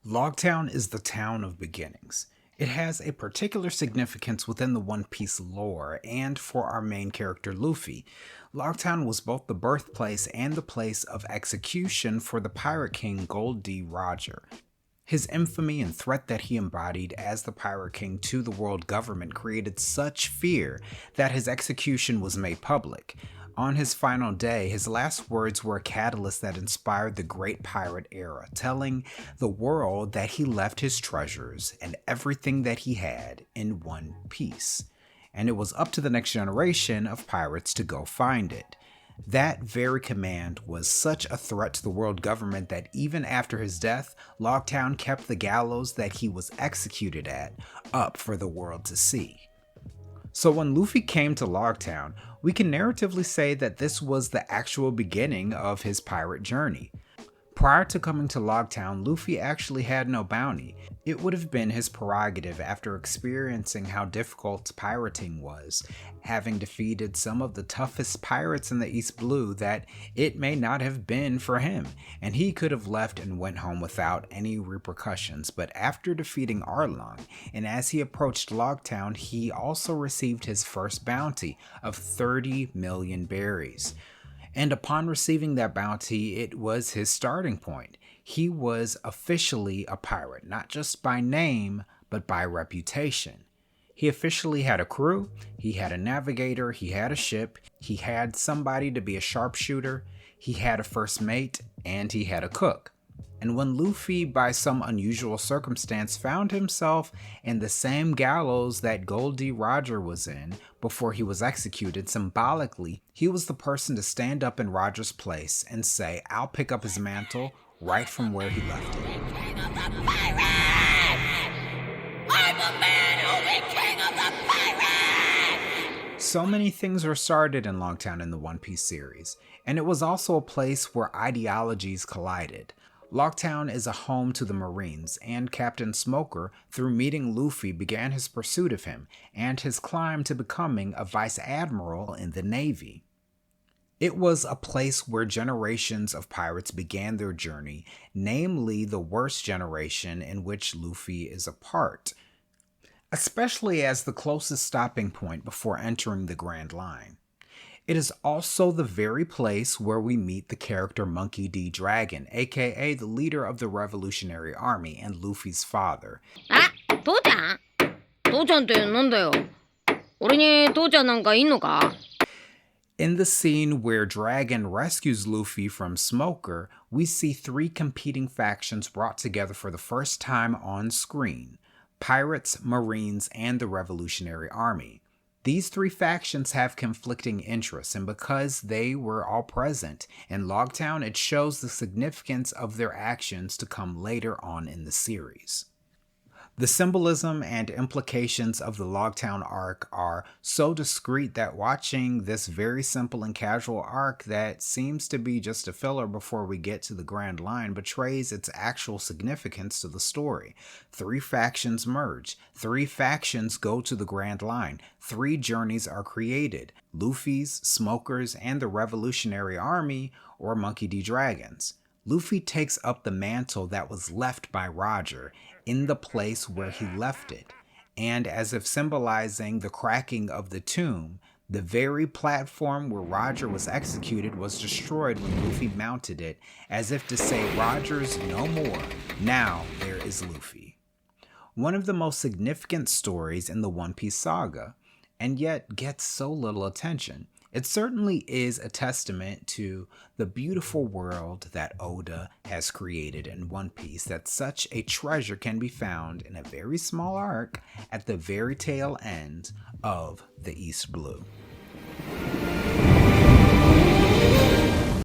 Loguetown is the town of beginnings. It has a particular significance within the One Piece lore and for our main character Luffy. Loguetown was both the birthplace and the place of execution for the Pirate King Gol D. Roger. His infamy and threat that he embodied as the Pirate King to the world government created such fear that his execution was made public. On his final day, his last words were a catalyst that inspired the Great Pirate Era, telling the world that he left his treasures and everything that he had in one piece, and it was up to the next generation of pirates to go find it. That very command was such a threat to the world government that even after his death, Loguetown kept the gallows that he was executed at up for the world to see. So when Luffy came to Loguetown, we can narratively say that this was the actual beginning of his pirate journey. Prior to coming to Loguetown, Luffy actually had no bounty. It would have been his prerogative after experiencing how difficult pirating was, having defeated some of the toughest pirates in the East Blue, that it may not have been for him, and he could have left and went home without any repercussions. But after defeating Arlong, and as he approached Loguetown, he also received his first bounty of 30 million berries. And upon receiving that bounty, it was his starting point. He was officially a pirate, not just by name, but by reputation. He officially had a crew, he had a navigator, he had a ship, he had somebody to be a sharpshooter, he had a first mate, and he had a cook. And when Luffy, by some unusual circumstance, found himself in the same gallows that Gol D. Roger was in before he was executed, symbolically, he was the person to stand up in Roger's place and say, "I'll pick up his mantle right from where he left it." King of the pirates! I'm the man who'll be king of the pirates! So many things were started in Loguetown in the One Piece series, and it was also a place where ideologies collided. Loguetown is a home to the Marines, and Captain Smoker, through meeting Luffy, began his pursuit of him and his climb to becoming a vice admiral in the Navy. It was a place where generations of pirates began their journey, namely the worst generation in which Luffy is a part, especially as the closest stopping point before entering the Grand Line. It is also the very place where we meet the character Monkey D. Dragon, aka the leader of the Revolutionary Army and Luffy's father. あ、父ちゃん父ちゃんってなんだよ俺に父ちゃんなんかいんのか In the scene where Dragon rescues Luffy from Smoker, we see three competing factions brought together for the first time on screen: Pirates, Marines, and the Revolutionary Army. These three factions have conflicting interests, and because they were all present in Loguetown, it shows the significance of their actions to come later on in the series. The symbolism and implications of the Loguetown arc are so discreet that watching this very simple and casual arc that seems to be just a filler before we get to the Grand Line betrays its actual significance to the story. Three factions merge, three factions go to the Grand Line, three journeys are created: Luffy's, Smoker's, and the Revolutionary Army, or Monkey D. Dragon's. Luffy takes up the mantle that was left by Roger in the place where he left it, and as if symbolizing the cracking of the tomb, the very platform where Roger was executed was destroyed when Luffy mounted it, as if to say, "Roger's no more, now there is Luffy." One of the most significant stories in the One Piece saga, and yet gets so little attention. It certainly is a testament to the beautiful world that Oda has created in One Piece, that such a treasure can be found in a very small arc at the very tail end of the East Blue.